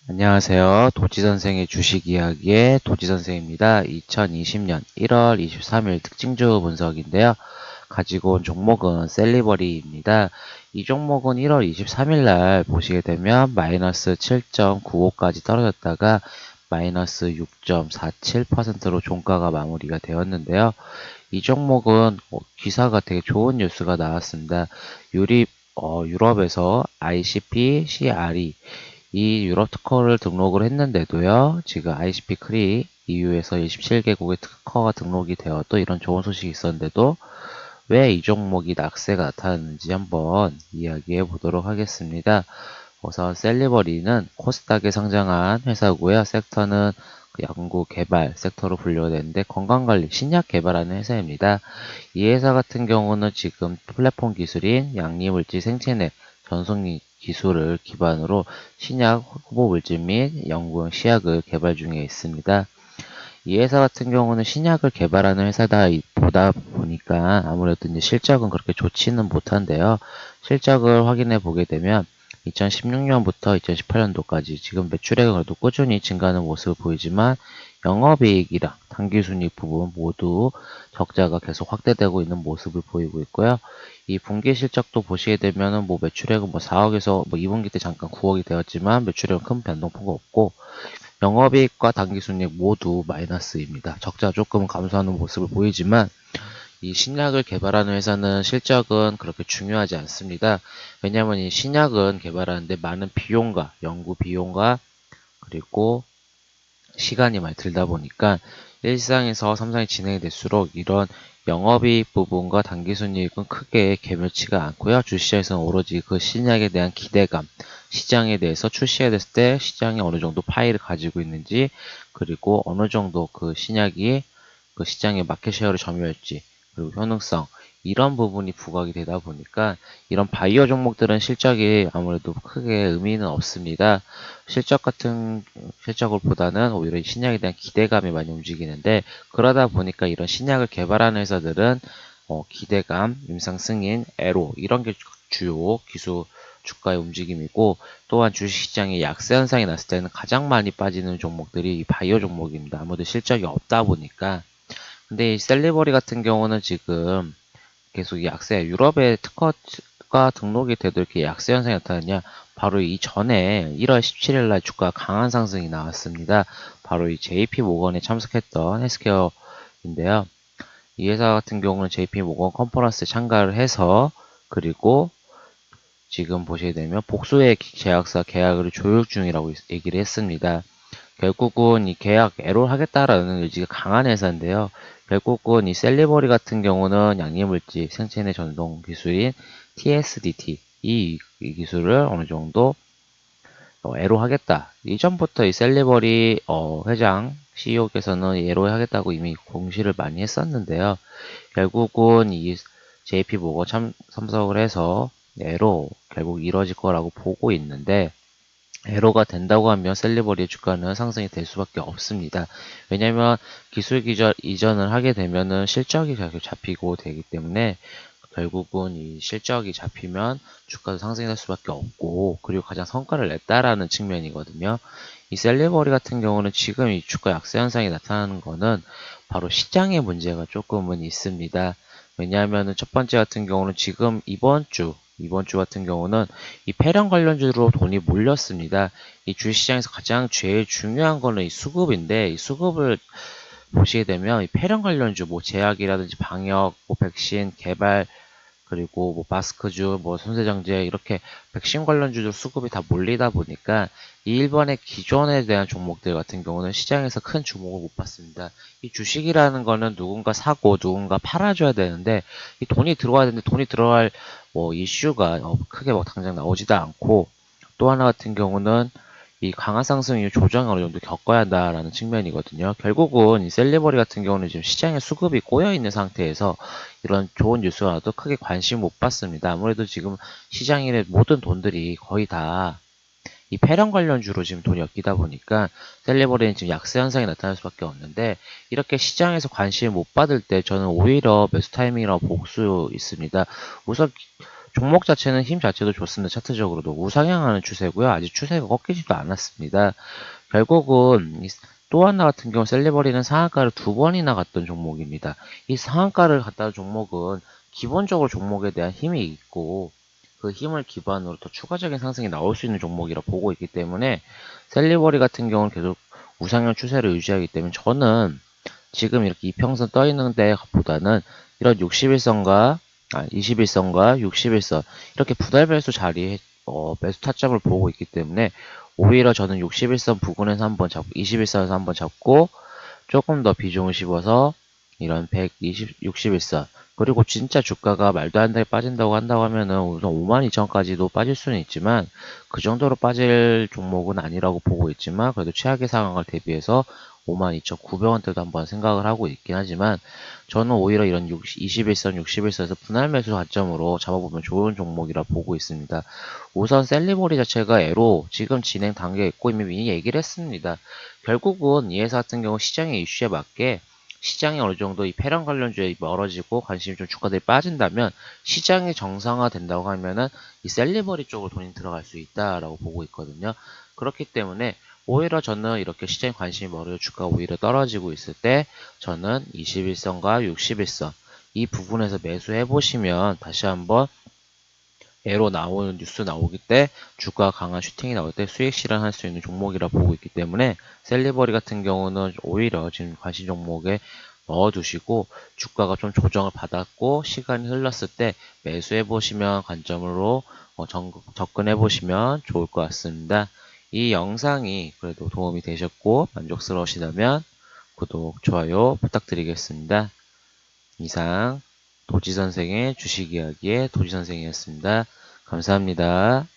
안녕하세요. 도지선생의 주식 이야기의 도지선생입니다. 2020년 1월 23일 특징주 분석인데요. 가지고 온 종목은 셀리버리입니다. 이 종목은 1월 23일 날 보시게 되면 마이너스 7.95까지 떨어졌다가 마이너스 6.47%로 종가가 마무리가 되었는데요. 이 종목은 기사가 되게 좋은 뉴스가 나왔습니다. 유럽에서 ICP, CRE 이 유럽 특허를 등록을 했는데도요, 지금 ICP 크리 EU에서 27개국의 특허가 등록이 되어 또 이런 좋은 소식이 있었는데도 왜 이 종목이 낙세가 나타났는지 한번 이야기해 보도록 하겠습니다. 우선 셀리버리는 코스닥에 상장한 회사고요. 섹터는 연구 개발 섹터로 분류가 되는데 건강관리 신약 개발하는 회사입니다. 이 회사 같은 경우는 지금 플랫폼 기술인 양리물질 생체내 전송 기술을 기반으로 신약 후보 물질 및 연구용 시약을 개발 중에 있습니다. 이 회사 같은 경우는 신약을 개발하는 회사다 보다 보니까 아무래도 이제 실적은 그렇게 좋지는 못한데요. 실적을 확인해 보게 되면 2016년부터 2018년도까지 지금 매출액은 그래도 꾸준히 증가하는 모습을 보이지만 영업이익이랑 당기순이익 부분 모두 적자가 계속 확대되고 있는 모습을 보이고 있고요. 이 분기 실적도 보시게 되면은 뭐 매출액은 뭐 4억에서 뭐 2분기 때 잠깐 9억이 되었지만 매출액은 큰 변동폭은 없고 영업이익과 당기순이익 모두 마이너스입니다. 적자 조금 감소하는 모습을 보이지만 이 신약을 개발하는 회사는 실적은 그렇게 중요하지 않습니다. 왜냐하면 이 신약은 개발하는데 많은 비용과 연구 비용과 그리고 시간이 많이 들다 보니까 일상에서 삼성이 진행이 될수록 이런 영업이익 부분과 당기순이익은 크게 개묘치가 않고요. 주시장에서는 오로지 그 신약에 대한 기대감, 시장에 대해서 출시가 됐을 때 시장이 어느 정도 파이를 가지고 있는지, 그리고 어느 정도 그 신약이 그 시장의 마켓쉐어를 점유할지, 그리고 효능성, 이런 부분이 부각이 되다 보니까 이런 바이오 종목들은 실적이 아무래도 크게 의미는 없습니다. 실적을 보다는 오히려 신약에 대한 기대감이 많이 움직이는데 그러다 보니까 이런 신약을 개발하는 회사들은 기대감, 임상 승인, 애로 이런 게 주요 기술 주가의 움직임이고 또한 주식시장에 약세 현상이 났을 때는 가장 많이 빠지는 종목들이 이 바이오 종목입니다. 아무래도 실적이 없다 보니까 근데 이 셀리버리 같은 경우는 지금 계속 약세, 유럽의 특허가 등록이 돼도 이렇게 약세 현상이 나타났냐? 바로 이전에 1월 17일 날 주가 강한 상승이 나왔습니다. 바로 이 JP 모건에 참석했던 헬스케어인데요. 이 회사 같은 경우는 JP 모건 컨퍼런스에 참가를 해서 그리고 지금 보시게 되면 복수의 제약사 계약을 조율 중이라고 얘기를 했습니다. 결국은 이 계약 애로를 하겠다라는 의지가 강한 회사인데요. 결국은 이 셀리버리 같은 경우는 양리물질 생체내 전동 기술인 TSDT 이 기술을 어느 정도 애로 하겠다. 이전부터 이 셀리버리 회장 CEO께서는 애로 하겠다고 이미 공시를 많이 했었는데요. 결국은 이 JP 모건 참석을 해서 애로 결국 이뤄질 거라고 보고 있는데 애로가 된다고 하면 셀리버리의 주가는 상승이 될 수밖에 없습니다. 왜냐하면 기술 이전을 하게 되면은 실적이 계속 잡히고 되기 때문에 결국은 이 실적이 잡히면 주가도 상승이 될 수밖에 없고 그리고 가장 성과를 냈다라는 측면이거든요. 이 셀리버리 같은 경우는 지금 이 주가 약세 현상이 나타나는 거는 바로 시장의 문제가 조금은 있습니다. 왜냐하면은 첫 번째 같은 경우는 지금 이번 주 같은 경우는 이 폐렴 관련주로 돈이 몰렸습니다. 이 주식시장에서 가장 제일 중요한 거는 이 수급인데 이 수급을 보시게 되면 이 폐렴 관련주 뭐 제약이라든지 방역, 뭐 백신 개발 그리고 뭐 마스크주, 뭐 손세정제 이렇게 백신 관련주들 수급이 다 몰리다 보니까 이 일본의 기존에 대한 종목들 같은 경우는 시장에서 큰 주목을 못 받습니다. 이 주식이라는 거는 누군가 사고 누군가 팔아줘야 되는데 이 돈이 들어와야 되는데 돈이 들어갈 뭐 이슈가 크게 뭐 당장 나오지도 않고 또 하나 같은 경우는 이 강한 상승 이후 조정을 어느 정도 겪어야 한다라는 측면이거든요. 결국은 이 셀리버리 같은 경우는 지금 시장에 수급이 꼬여 있는 상태에서 이런 좋은 뉴스가 나도 크게 관심 못 받습니다. 아무래도 지금 시장의 모든 돈들이 거의 다 이 폐렴 관련주로 지금 돈이 엮이다 보니까 셀리버리는 지금 약세 현상이 나타날 수밖에 없는데 이렇게 시장에서 관심을 못 받을 때 저는 오히려 매수 타이밍이라고 볼 수 있습니다. 우선 종목 자체는 힘 자체도 좋습니다. 차트적으로도 우상향하는 추세고요. 아직 추세가 꺾이지도 않았습니다. 결국은 또 하나 같은 경우 셀리버리는 상한가를 두 번이나 갔던 종목입니다. 이 상한가를 갔다는 종목은 기본적으로 종목에 대한 힘이 있고 그 힘을 기반으로 더 추가적인 상승이 나올 수 있는 종목이라 보고 있기 때문에 셀리버리 같은 경우는 계속 우상향 추세를 유지하기 때문에 저는 지금 이렇게 이평선 떠 있는 데보다는 이런 61선과 21선과 61선 이렇게 분할배수 자리에 매수 타점을 보고 있기 때문에 오히려 저는 61선 부근에서 한번 잡고 21선에서 한번 잡고 조금 더 비중을 씹어서 이런 120, 61선 그리고 진짜 주가가 말도 안 되게 빠진다고 한다고 하면은 우선 52,000까지도 빠질 수는 있지만 그 정도로 빠질 종목은 아니라고 보고 있지만 그래도 최악의 상황을 대비해서 52,900원대도 한번 생각을 하고 있긴 하지만 저는 오히려 이런 21선, 61선에서 분할 매수 관점으로 잡아보면 좋은 종목이라 보고 있습니다. 우선 셀리버리 자체가 애로 지금 진행 단계에 있고 이미 얘기를 했습니다. 결국은 이 회사 같은 경우 시장의 이슈에 맞게 시장이 어느 정도 이 폐렴 관련주에 멀어지고 관심이 좀 주가들이 빠진다면 시장이 정상화 된다고 하면은 이 셀리버리 쪽으로 돈이 들어갈 수 있다라고 보고 있거든요. 그렇기 때문에 오히려 저는 이렇게 시장에 관심이 멀어져 주가가 오히려 떨어지고 있을 때 저는 21선과 61선 이 부분에서 매수해 보시면 다시 한번 애로 나오는 뉴스 나오기 때 주가 강한 슈팅이 나올 때 수익 실현할 수 있는 종목이라 보고 있기 때문에 셀리버리 같은 경우는 오히려 지금 관심 종목에 넣어두시고 주가가 좀 조정을 받았고 시간이 흘렀을 때 매수해 보시면 관점으로 접근해 보시면 좋을 것 같습니다. 이 영상이 그래도 도움이 되셨고 만족스러우시다면 구독, 좋아요 부탁드리겠습니다. 이상 도지선생의 주식이야기의 도지선생이었습니다. 감사합니다.